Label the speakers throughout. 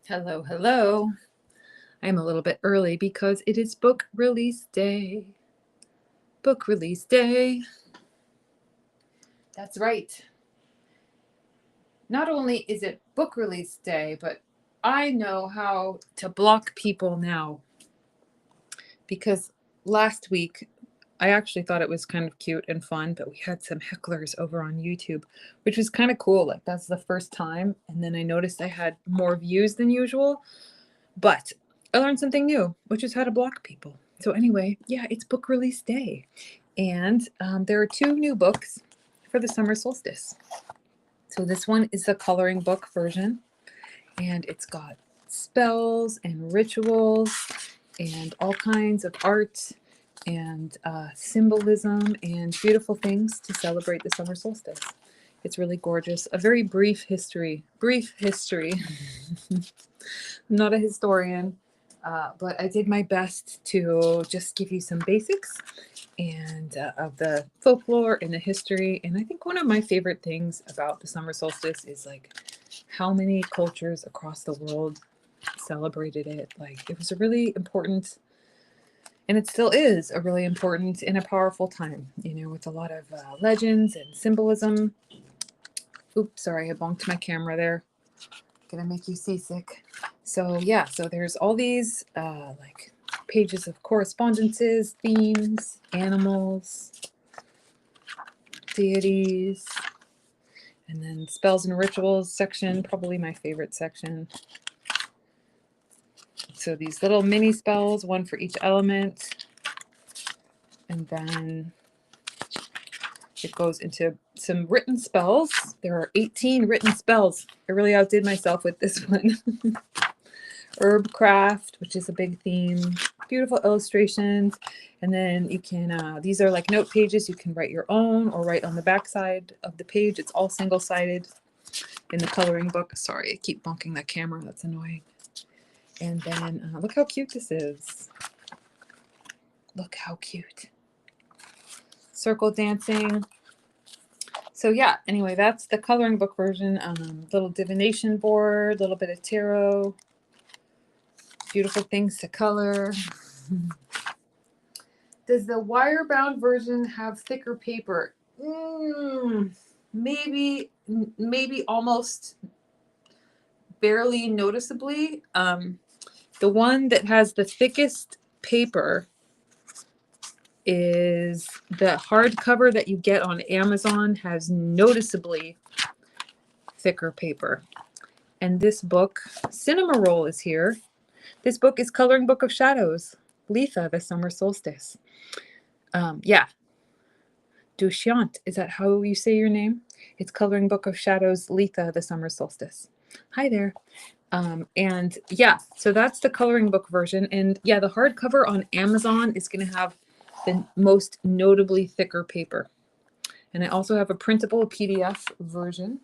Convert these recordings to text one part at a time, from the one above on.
Speaker 1: Hello, hello. I'm a little bit early because it is book release day. Book release day. That's right. Not only is it book release day, but I know how to block people now. Because last week, I actually thought it was kind of cute and fun, but we had some hecklers over on YouTube, which was kind of cool. Like, that's the first time. And then I noticed I had more views than usual. But I learned something new, which is how to block people. So anyway, yeah, it's book release day. And there are two new books for the summer solstice. So this one is the coloring book version, and it's got spells and rituals and all kinds of art and symbolism and beautiful things to celebrate the summer solstice. It's really gorgeous. A very brief history. Brief history. I'm not a historian, but I did my best to just give you some basics and of the folklore and the history. And I think one of my favorite things about the summer solstice is like how many cultures across the world celebrated it. Like, it was a really important, and it still is a really important and a powerful time, with a lot of legends and symbolism. Oops, sorry, I bonked my camera there. Gonna make you seasick. So yeah, so there's all these like pages of correspondences, themes, animals, deities, and then spells and rituals section, probably my favorite section. So these little mini spells, one for each element, and then it goes into some written spells. There are 18 written spells. I really outdid myself with this one. Herb craft, which is a big theme, beautiful illustrations, and then you can these are like note pages. You can write your own or write on the back side of the page. It's all single-sided in the coloring book. Sorry, I keep bonking that camera. That's annoying. And then look how cute this is. Look how cute. Circle dancing. So yeah, anyway, that's the coloring book version. Little divination board, a little bit of tarot, beautiful things to color. Does the wire-bound version have thicker paper? Maybe almost barely noticeably. The one that has the thickest paper is the hardcover that you get on Amazon, has noticeably thicker paper. And this book, Cinema Roll, is here. This book is Coloring Book of Shadows, Letha, the Summer Solstice. Yeah. Dushyant, is that how you say your name? It's Coloring Book of Shadows, Letha, the Summer Solstice. Hi there. And yeah, so that's the coloring book version. And yeah, the hardcover on Amazon is going to have the most notably thicker paper. And I also have a printable PDF version.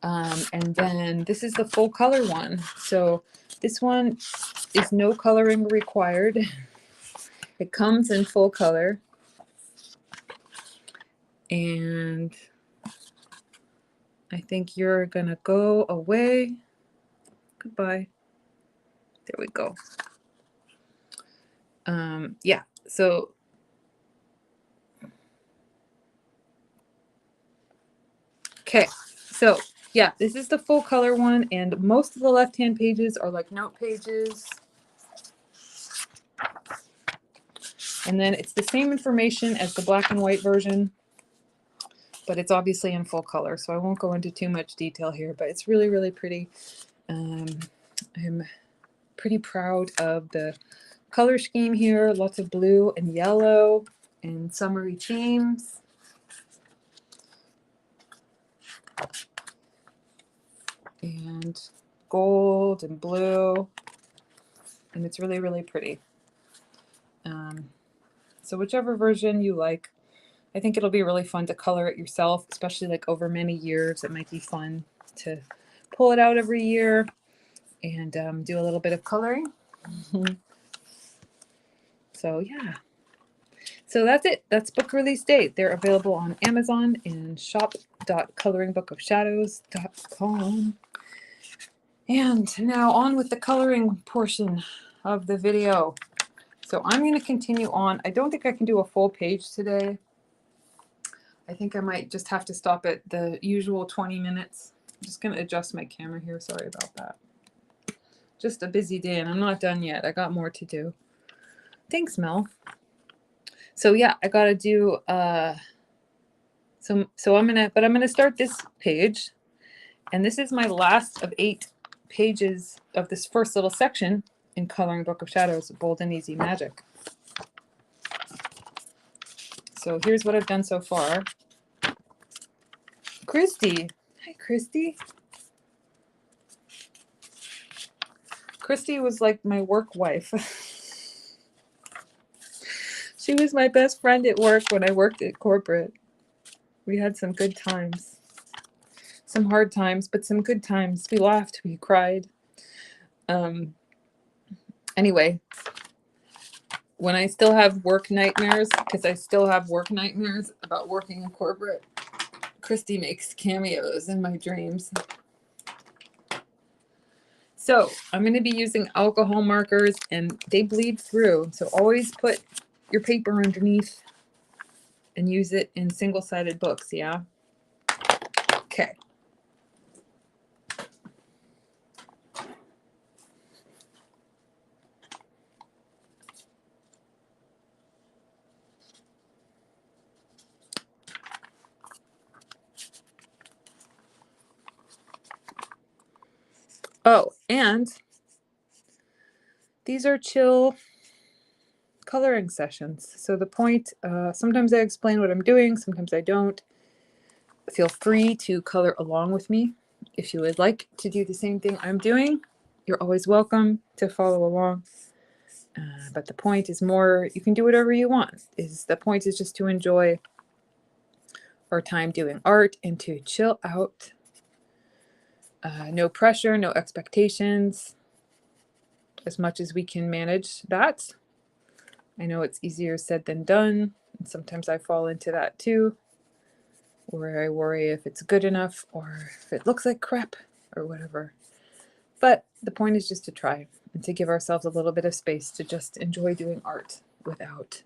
Speaker 1: And then this is the full color one. So this one is no coloring required. It comes in full color. And I think you're gonna go away. Goodbye. There we go. Yeah, so okay, so yeah, this is the full color one, and most of the left-hand pages are like note pages. And then it's the same information as the black and white version, but it's obviously in full color, so I won't go into too much detail here, but it's really, really pretty. I'm pretty proud of the color scheme here. Lots of blue and yellow and summery themes. And gold and blue. And it's really, really pretty. So whichever version you like, I think it'll be really fun to color it yourself, especially like over many years. It might be fun to pull it out every year and do a little bit of coloring. So yeah. So that's it. That's book release date. They're available on Amazon and shop.coloringbookofshadows.com. And now on with the coloring portion of the video. So I'm going to continue on. I don't think I can do a full page today. I think I might just have to stop at the usual 20 minutes. I'm just going to adjust my camera here. Sorry about that. Just a busy day and I'm not done yet. I got more to do. Thanks, Mel. So yeah, I got to do I'm going to start this page, and this is my last of 8 pages of this first little section in Coloring Book of Shadows, Bold and Easy Magic. So here's what I've done so far. Christy. Hi, Christy. Christy was like my work wife. She was my best friend at work when I worked at corporate. We had some good times. Some hard times, but some good times. We laughed, we cried. Anyway, when I still have work nightmares, because I still have work nightmares about working in corporate, Christy makes cameos in my dreams. So I'm going to be using alcohol markers, and they bleed through. So always put your paper underneath and use it in single-sided books, yeah? Okay. Oh, and these are chill coloring sessions. So the point, sometimes I explain what I'm doing, sometimes I don't. Feel free to color along with me. If you would like to do the same thing I'm doing, you're always welcome to follow along. But the point is more, you can do whatever you want. The point is just to enjoy our time doing art and to chill out. No pressure, no expectations, as much as we can manage that. I know it's easier said than done, and sometimes I fall into that too, where I worry if it's good enough or if it looks like crap or whatever. But the point is just to try and to give ourselves a little bit of space to just enjoy doing art without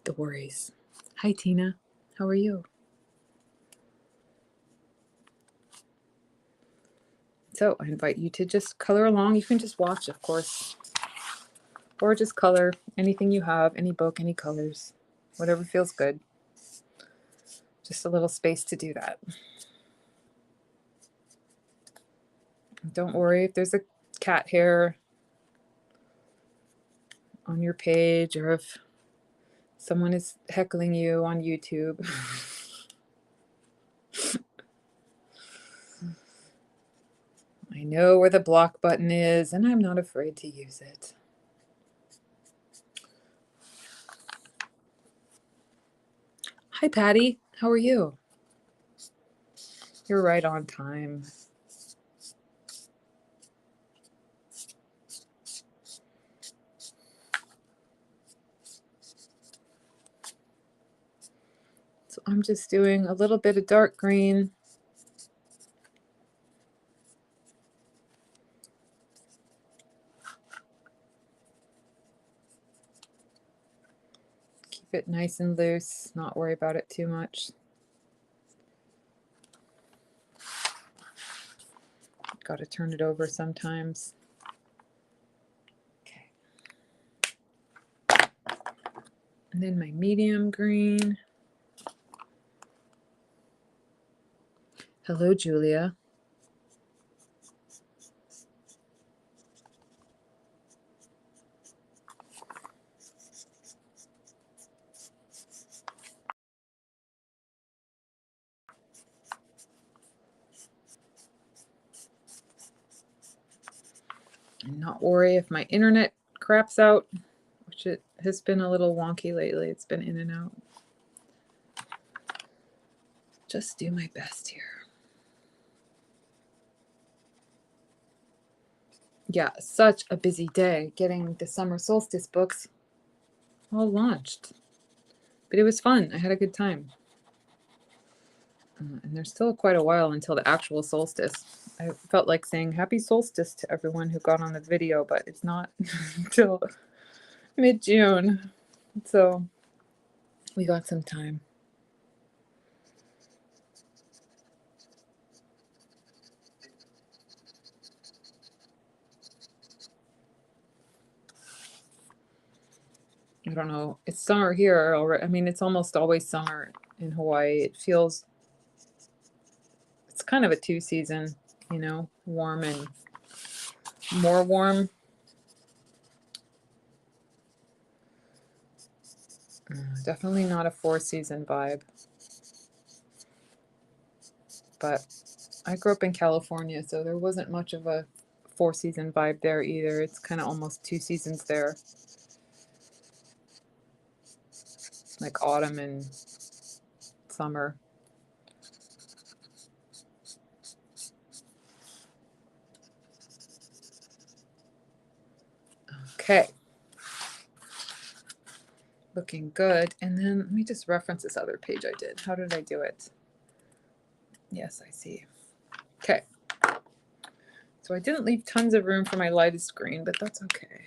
Speaker 1: the worries. Hi, Tina. How are you? So I invite you to just color along. You can just watch, of course, or just color anything you have, any book, any colors, whatever feels good. Just a little space to do that. Don't worry if there's a cat hair on your page or if someone is heckling you on YouTube. I know where the block button is, and I'm not afraid to use it. Hi, Patty. How are you? You're right on time. So I'm just doing a little bit of dark green. Keep it nice and loose, not worry about it too much. Got to turn it over sometimes. Okay. And then my medium green. Hello, Julia. And not worry if my internet craps out, which it has been a little wonky lately. It's been in and out. Just do my best here. Yeah, such a busy day getting the summer solstice books all launched. But it was fun. I had a good time. And there's still quite a while until the actual solstice. I felt like saying happy solstice to everyone who got on the video, but it's not until mid-June. So we got some time. I don't know. It's summer here already. I mean, it's almost always summer in Hawaii. It feels, it's kind of a two season, you know, warm and more warm. Definitely not a four season vibe. But I grew up in California, so there wasn't much of a four season vibe there either. It's kind of almost two seasons there. Like autumn and summer. Okay. Looking good. And then let me just reference this other page I did. How did I do it? Yes, I see. Okay. So I didn't leave tons of room for my lightest green, but that's okay.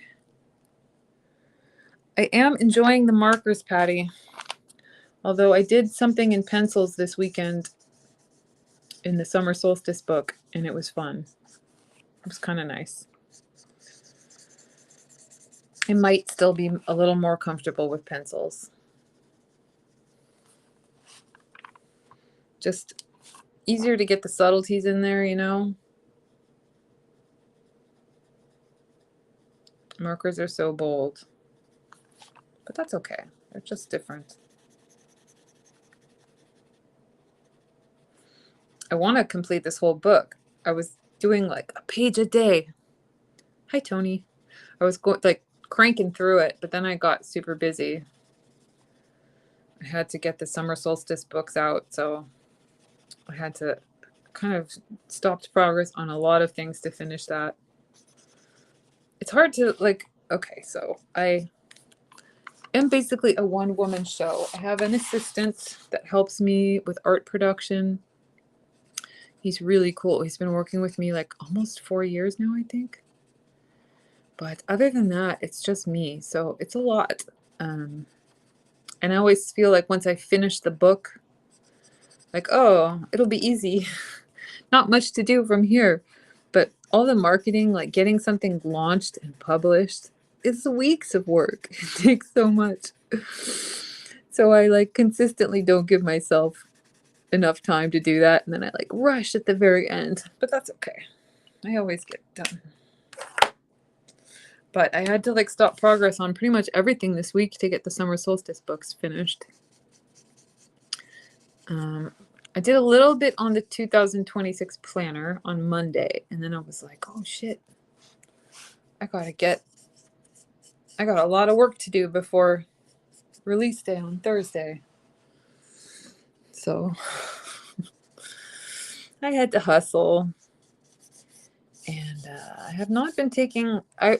Speaker 1: I am enjoying the markers, Patty. Although I did something in pencils this weekend in the summer solstice book, and it was fun. It was kind of nice. I might still be a little more comfortable with pencils. Just easier to get the subtleties in there, you know? Markers are so bold. But that's okay. They're just different. I want to complete this whole book. I was doing like a page a day. Hi, Tony. I was like cranking through it, but then I got super busy. I had to get the summer solstice books out, so I had to kind of stopped progress on a lot of things to finish that. It's hard to like, okay, so I am basically a one-woman show. I have an assistant that helps me with art production. He's really cool. He's been working with me like almost 4 years now, I think. But other than that, it's just me. So it's a lot. And I always feel like once I finish the book, like, oh, it'll be easy. Not much to do from here. But all the marketing, like getting something launched and published, it's weeks of work. It takes so much. So I like consistently don't give myself enough time to do that, and then I like rush at the very end, but that's okay. I always get done. But I had to like stop progress on pretty much everything this week to get the summer solstice books finished. I did a little bit on the 2026 planner on Monday, and then I was like, oh shit, I got a lot of work to do before release day on Thursday. So I had to hustle. And I have not been taking, I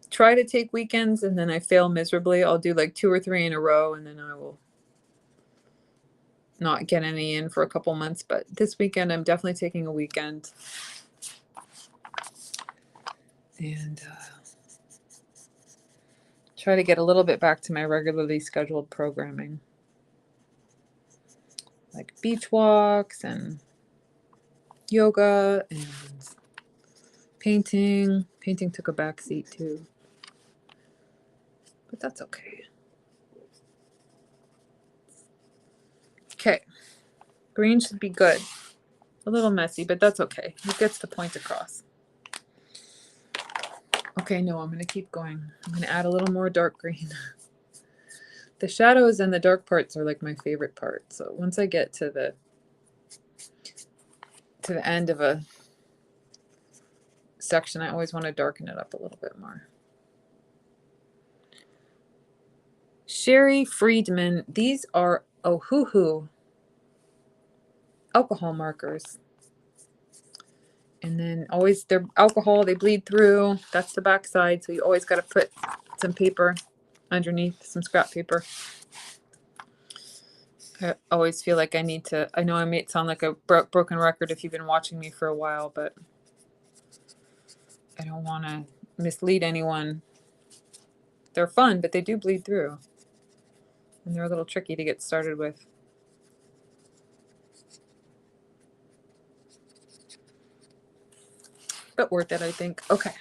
Speaker 1: try to take weekends and then I fail miserably. I'll do like 2 or 3 in a row and then I will not get any in for a couple months. But this weekend, I'm definitely taking a weekend. And try to get a little bit back to my regularly scheduled programming. Like beach walks and yoga and painting. Painting took a back seat too. But that's okay. Okay. Green should be good. A little messy, but that's okay. It gets the point across. Okay, no, I'm going to keep going. I'm going to add a little more dark green. The shadows and the dark parts are like my favorite part. So once I get to the end of a section, I always want to darken it up a little bit more. Sherry Friedman, these are Ohuhu alcohol markers. And then always they're alcohol, they bleed through. That's the back side, so you always got to put some paper underneath, some scrap paper. I always feel like I need to. I know I may sound like a broken record if you've been watching me for a while, but I don't want to mislead anyone. They're fun, but they do bleed through. And they're a little tricky to get started with. But worth it, I think. Okay.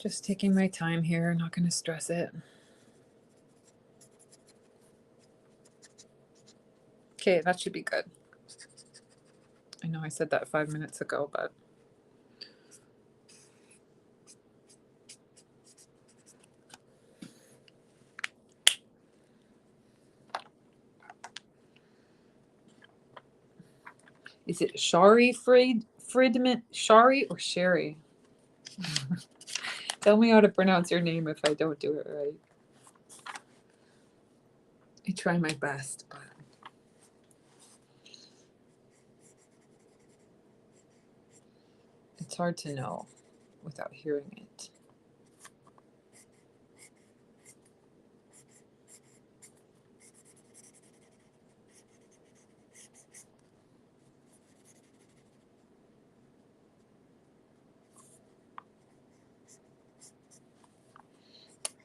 Speaker 1: Just taking my time here, not going to stress it. Okay, that should be good. I know I said that 5 minutes ago, but is it Shari Friedman? Shari or Sherry? Tell me how to pronounce your name if I don't do it right. I try my best, but it's hard to know without hearing it.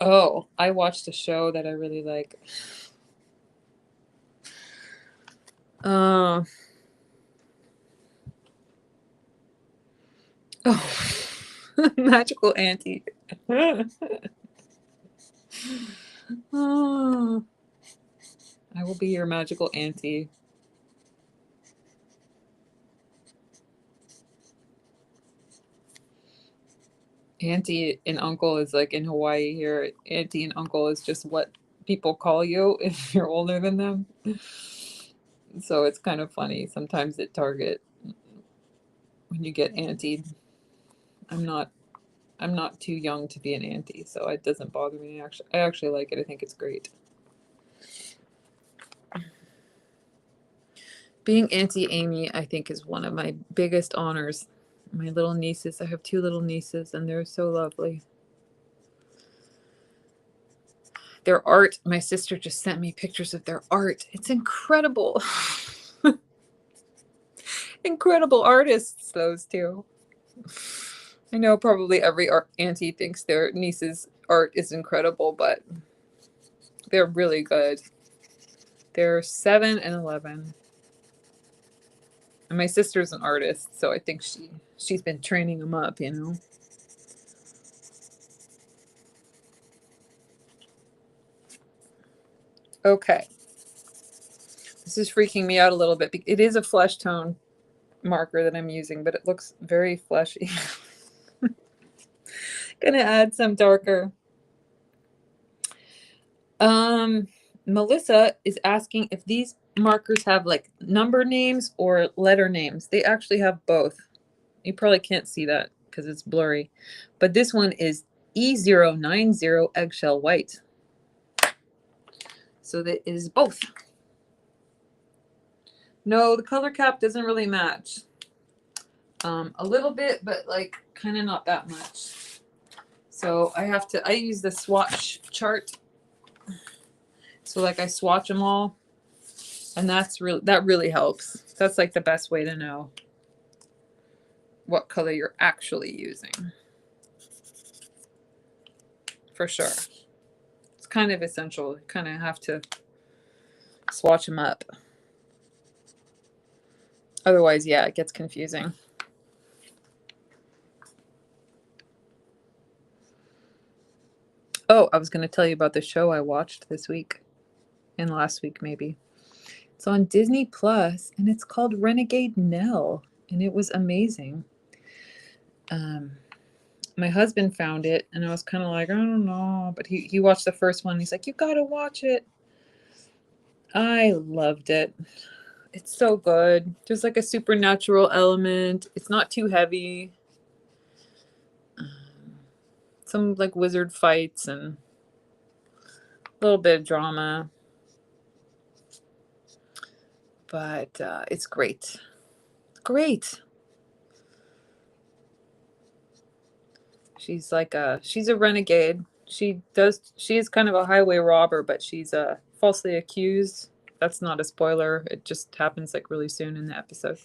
Speaker 1: Oh, I watched a show that I really like. Oh, Magical Auntie. Oh, I will be your magical auntie. Auntie and uncle is like in Hawaii here. Auntie and uncle is just what people call you if you're older than them. So it's kind of funny sometimes at Target when you get auntie. I'm not too young to be an auntie, so it doesn't bother me. I actually like it. I think it's great. Being Auntie Amy, I think, is one of my biggest honors. My little nieces, I have 2 little nieces, and they're so lovely. Their art, my sister just sent me pictures of their art. It's incredible. Incredible artists, those 2. I know probably every auntie thinks their niece's art is incredible, but they're really good. They're 7 and 11. And my sister's an artist, so I think she's been training them up, you know. Okay. This is freaking me out a little bit. It is a flesh tone marker that I'm using, but it looks very fleshy. Gonna add some darker. Melissa is asking if these markers have like number names or letter names. They actually have both. You probably can't see that because it's blurry, but this one is E090 eggshell white. So that is both. No, the color cap doesn't really match. A little bit, but like kind of not that much. So I use the swatch chart. So like I swatch them all, and that really helps. That's like the best way to know what color you're actually using. For sure. It's kind of essential. You kind of have to swatch them up. Otherwise, yeah, it gets confusing. Oh, I was going to tell you about the show I watched this week and last week, maybe. It's on Disney Plus, and it's called Renegade Nell, and it was amazing. My husband found it, and I was kind of like, I don't know, but he watched the first one. He's like, you got to watch it. I loved it. It's so good. There's like a supernatural element. It's not too heavy. Some like wizard fights and a little bit of drama. But it's great. Great. She's a renegade. she is kind of a highway robber, but she's falsely accused. That's not a spoiler. It just happens like really soon in the episode.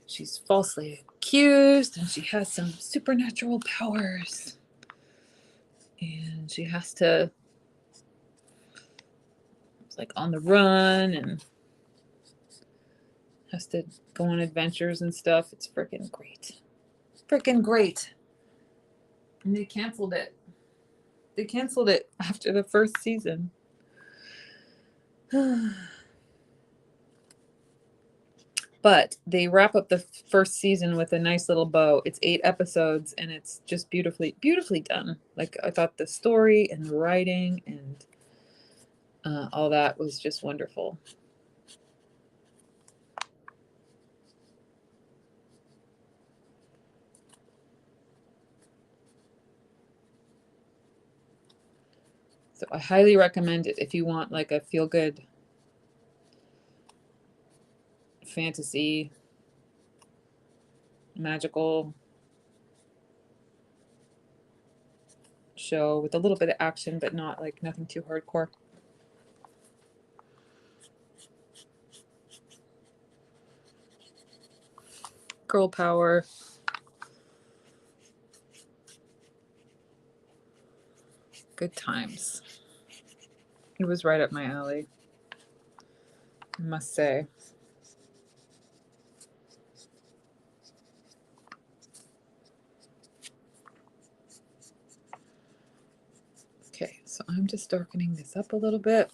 Speaker 1: She's falsely accused and she has some supernatural powers. And she has to like on the run and has to go on adventures and stuff. It's freaking great. Freaking great. And they canceled it. They canceled it after the first season. But they wrap up the first season with a nice little bow. It's 8 episodes and it's just beautifully done. Like I thought the story and the writing and all that was just wonderful. So I highly recommend it if you want like a feel-good fantasy, magical show with a little bit of action, but not like nothing too hardcore. Girl power. Good times. It was right up my alley, I must say. Okay, so I'm just darkening this up a little bit.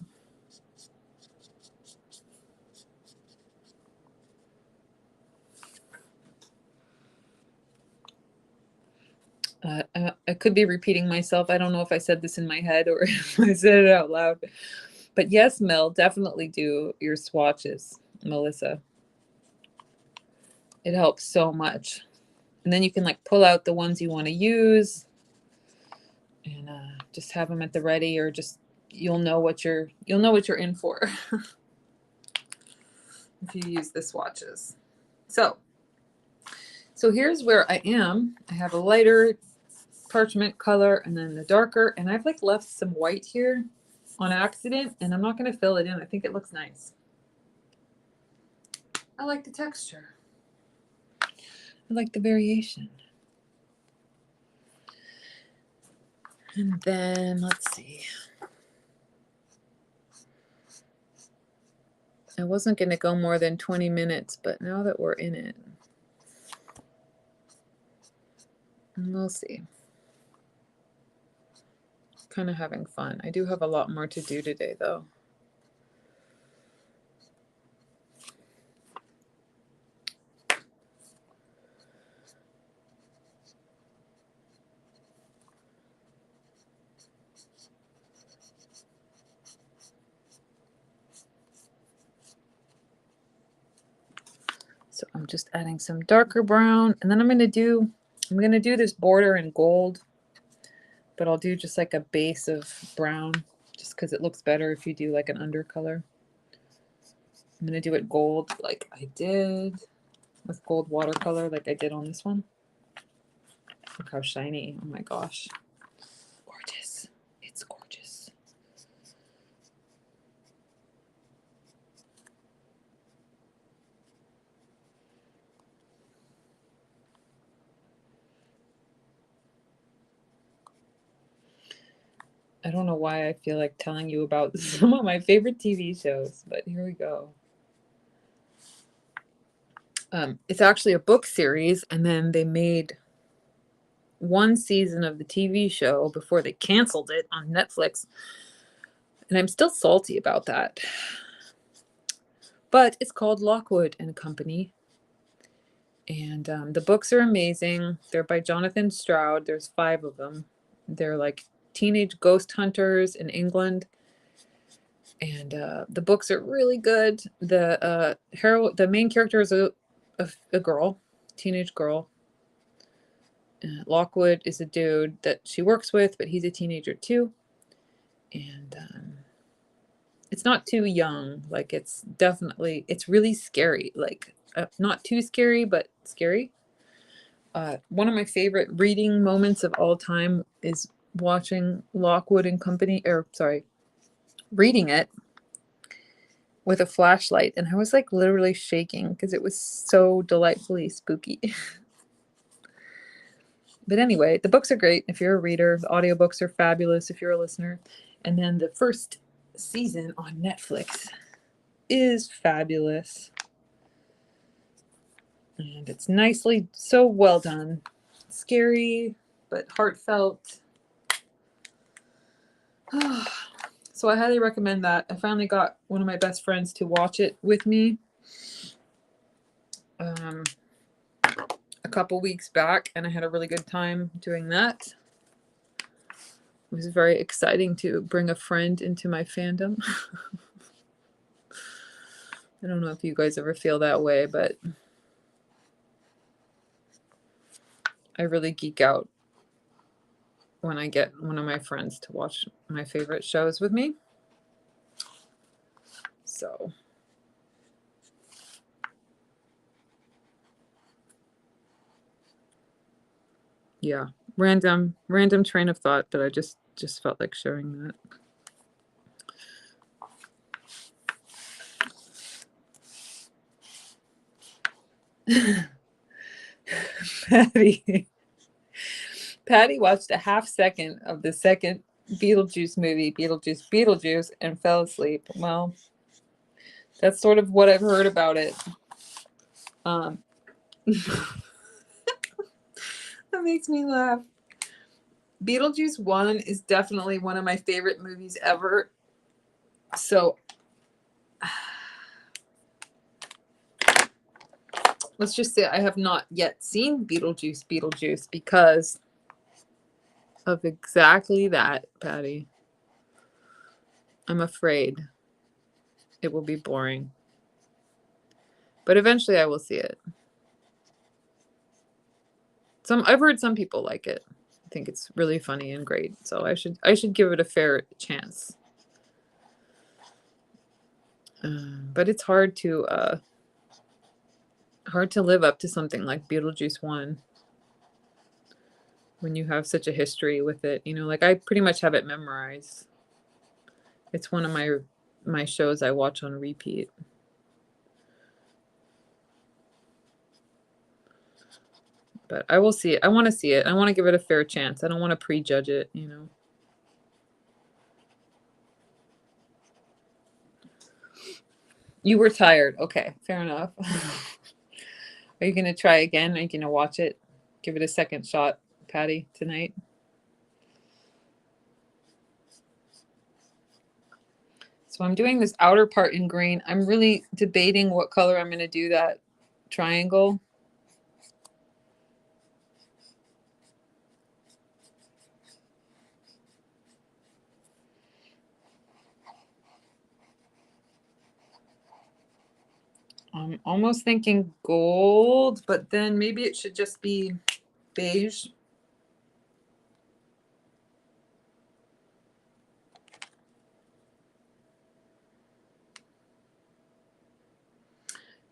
Speaker 1: I could be repeating myself. I don't know if I said this in my head or if I said it out loud. But yes, Mel, definitely do your swatches, Melissa. It helps so much. And then you can like pull out the ones you want to use and just have them at the ready, or just you'll know what you're in for if you use the swatches. So here's where I am. I have a lighter parchment color and then the darker, and I've like left some white here on accident, and I'm not going to fill it in. I think it looks nice. I like the texture. I like the variation. And then let's see. I wasn't going to go more than 20 minutes, but now that we're in it, we'll see. Kind of having fun. I do have a lot more to do today, though. So I'm just adding some darker brown, and then I'm going to do this border in gold, but I'll do just like a base of brown just because it looks better if you do like an undercolor. I'm going to do it gold like I did with gold watercolor like I did on this one. Look how shiny. Oh my gosh. Gorgeous. It's gorgeous. I don't know why I feel like telling you about some of my favorite TV shows, but here we go. It's actually a book series, and then they made one season of the TV show before they canceled it on Netflix. And I'm still salty about that. But it's called Lockwood and Company. And the books are amazing. They're by Jonathan Stroud. There's 5 of them. They're like teenage ghost hunters in England. And the books are really good. The main character is a girl, teenage girl. Lockwood is a dude that she works with, but he's a teenager too. And it's not too young. Like it's really scary. Like not too scary, but scary. One of my favorite reading moments of all time is watching Lockwood and Company, or sorry, reading it with a flashlight, and I was like literally shaking because it was so delightfully spooky. But anyway, the books are great if you're a reader. The audiobooks are fabulous if you're a listener. And then the first season on Netflix is fabulous. And it's nicely, so well done. Scary, but heartfelt. So I highly recommend that. I finally got one of my best friends to watch it with me a couple weeks back, and I had a really good time doing that. It was very exciting to bring a friend into my fandom. I don't know if you guys ever feel that way, but I really geek out when I get one of my friends to watch my favorite shows with me. So yeah, random train of thought, but I just felt like sharing that. Patty watched a half second of the second Beetlejuice movie, Beetlejuice, and fell asleep. Well, that's sort of what I've heard about it. That makes me laugh. Beetlejuice 1 is definitely one of my favorite movies ever. So let's just say I have not yet seen Beetlejuice because of exactly that, Patty. I'm afraid it will be boring. But eventually I will see it. I've heard some people like it. I think it's really funny and great. So I should give it a fair chance. But it's hard to live up to something like Beetlejuice 1 when you have such a history with it. You know, like I pretty much have it memorized. It's one of my shows I watch on repeat. But I will see it. I want to see it. I want to give it a fair chance. I don't want to prejudge it, you know. You were tired. Okay, fair enough. Are you going to try again? Are you going to watch it? Give it a second shot, Patty, tonight? So I'm doing this outer part in green. I'm really debating what color I'm going to do that triangle. I'm almost thinking gold, but then maybe it should just be beige.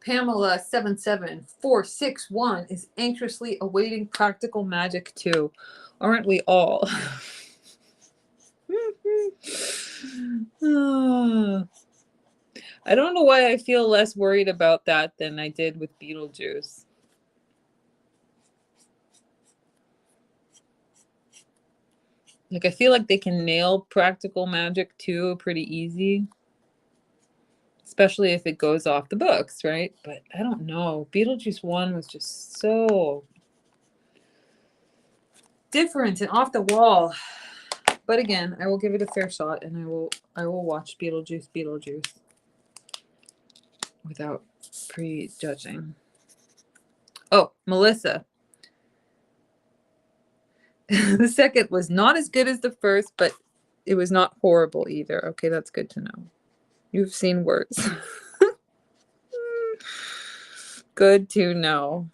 Speaker 1: Pamela 77461 is anxiously awaiting Practical Magic 2. Aren't we all? I don't know why I feel less worried about that than I did with Beetlejuice. Like, I feel like they can nail Practical Magic 2 pretty easy. Especially if it goes off the books, right? But I don't know. Beetlejuice 1 was just so different and off the wall. But again, I will give it a fair shot, and I will watch Beetlejuice without prejudging. Oh, Melissa. The second was not as good as the first, but it was not horrible either. Okay, that's good to know. You've seen worse. Good to know.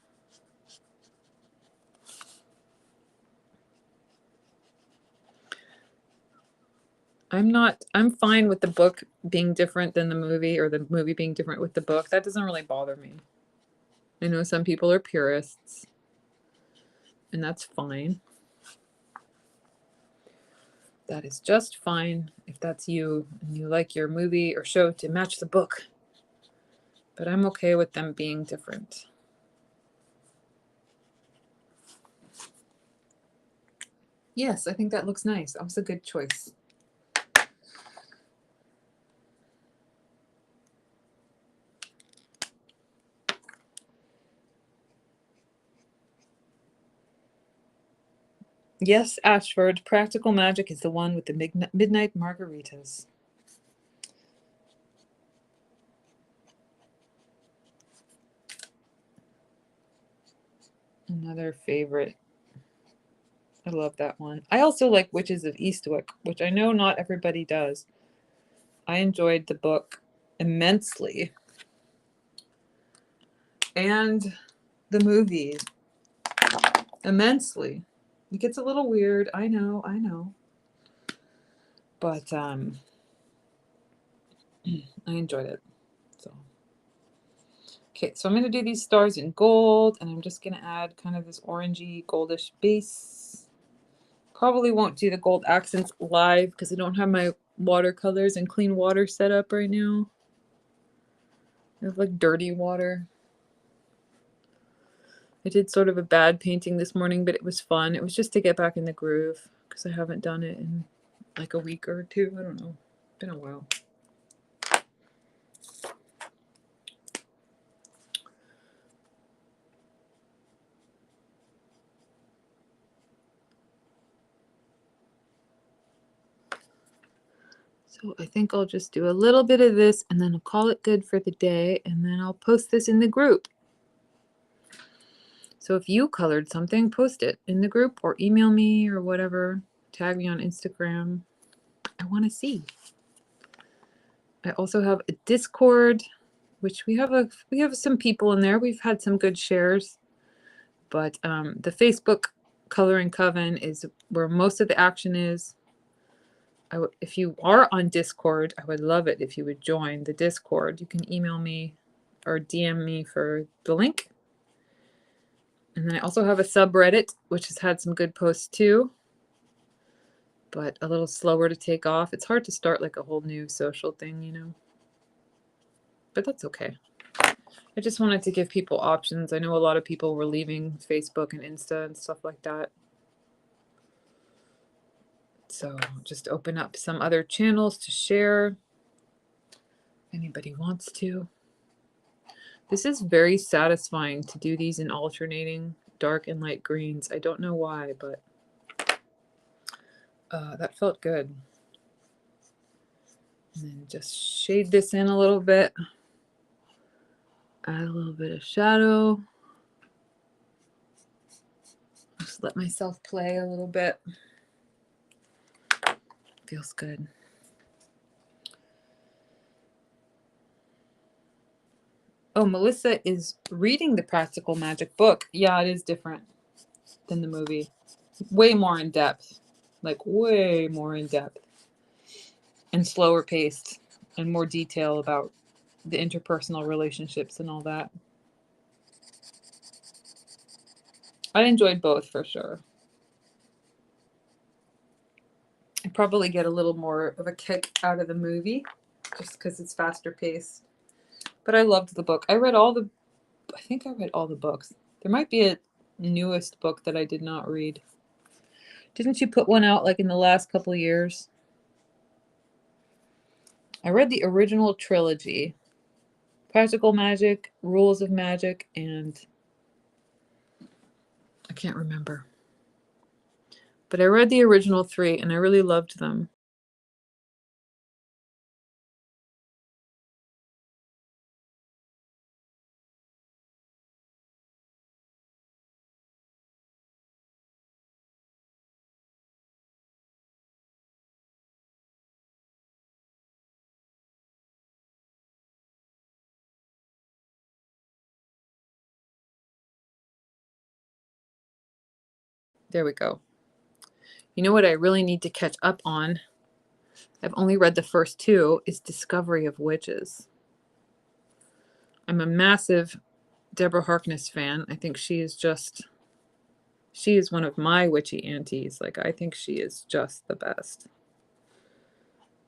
Speaker 1: I'm fine with the book being different than the movie, or the movie being different with the book. That doesn't really bother me. I know some people are purists, and that's fine. That is just fine if that's you and you like your movie or show to match the book. But I'm okay with them being different. Yes, I think that looks nice. That was a good choice. Yes, Ashford, Practical Magic is the one with the midnight margaritas. Another favorite. I love that one. I also like Witches of Eastwick, which I know not everybody does. I enjoyed the book immensely. And the movie immensely. It gets a little weird. I know. But I enjoyed it. So okay, so I'm going to do these stars in gold, and I'm just going to add kind of this orangey goldish base. Probably won't do the gold accents live because I don't have my watercolors and clean water set up right now. I have like dirty water. I did sort of a bad painting this morning, but it was fun. It was just to get back in the groove because I haven't done it in like a week or two. I don't know. It's been a while. So I think I'll just do a little bit of this and then I'll call it good for the day, and then I'll post this in the group. So if you colored something, post it in the group or email me or whatever. Tag me on Instagram. I want to see. I also have a Discord, which we have some people in there. We've had some good shares, but the Facebook Coloring Coven is where most of the action is. If you are on Discord, I would love it if you would join the Discord. You can email me or DM me for the link. And then I also have a subreddit, which has had some good posts too, but a little slower to take off. It's hard to start like a whole new social thing, you know, but that's okay. I just wanted to give people options. I know a lot of people were leaving Facebook and Insta and stuff like that. So just open up some other channels to share. Anybody wants to. This is very satisfying to do these in alternating dark and light greens. I don't know why, but that felt good. And then just shade this in a little bit. Add a little bit of shadow. Just let myself play a little bit. Feels good. Oh, Melissa is reading the Practical Magic book. Yeah, it is different than the movie. Way more in depth. Like way more in depth. And slower paced. And more detail about the interpersonal relationships and all that. I enjoyed both for sure. I probably get a little more of a kick out of the movie just because it's faster paced. But I loved the book. I think I read all the books. There might be a newest book that I did not read. Didn't you put one out like in the last couple of years? I read the original trilogy. Practical Magic, Rules of Magic, and I can't remember. But I read the original 3 and I really loved them. There we go. You know what I really need to catch up on? I've only read the first 2, is Discovery of Witches. I'm a massive Deborah Harkness fan. I think she is one of my witchy aunties. Like, I think she is just the best.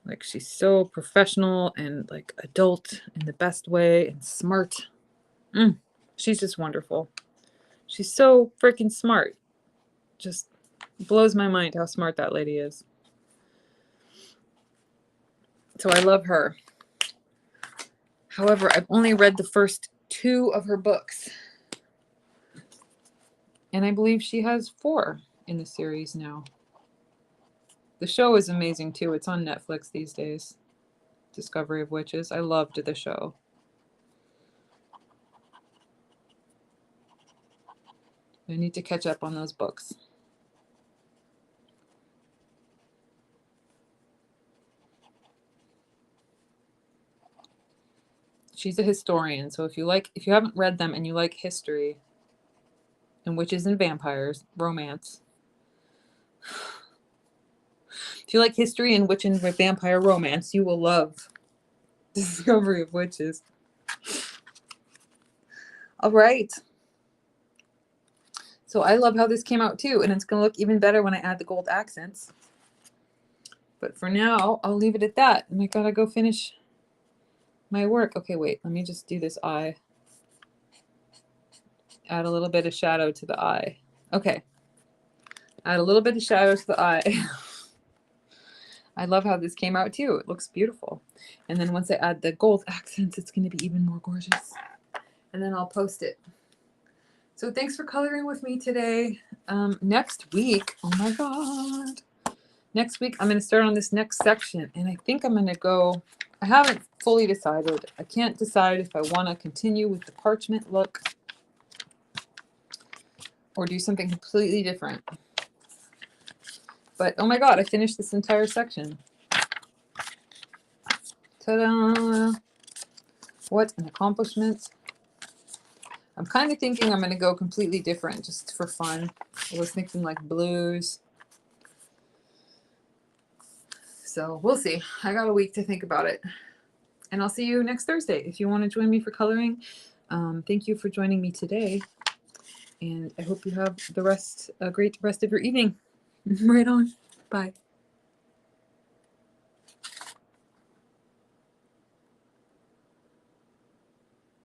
Speaker 1: Like, she's so professional and like adult in the best way and smart. She's just wonderful. She's so freaking smart. Just blows my mind how smart that lady is. So I love her. However, I've only read the first 2 of her books. And I believe she has 4 in the series now. The show is amazing too. It's on Netflix these days. Discovery of Witches. I loved the show. I need to catch up on those books. She's a historian, so if you haven't read them and you like history and witches and vampires, romance. If you like history and witch and vampire romance, you will love Discovery of Witches. All right. So I love how this came out too, and it's going to look even better when I add the gold accents. But for now, I'll leave it at that, and I gotta go finish my work. Okay, wait, let me just do this eye. Add a little bit of shadow to the eye. Okay. Add a little bit of shadow to the eye. I love how this came out too. It looks beautiful. And then once I add the gold accents, it's going to be even more gorgeous. And then I'll post it. So thanks for coloring with me today. Next week, oh my God. Next week, I'm going to start on this next section. And I think I'm going to go, I haven't fully decided. I can't decide if I want to continue with the parchment look or do something completely different. But oh my God, I finished this entire section. Ta-da! What an accomplishment. I'm kind of thinking I'm going to go completely different just for fun. I was thinking like blues. So we'll see. I got a week to think about it. And I'll see you next Thursday. If you want to join me for coloring, thank you for joining me today. And I hope you have a great rest of your evening. Right on. Bye.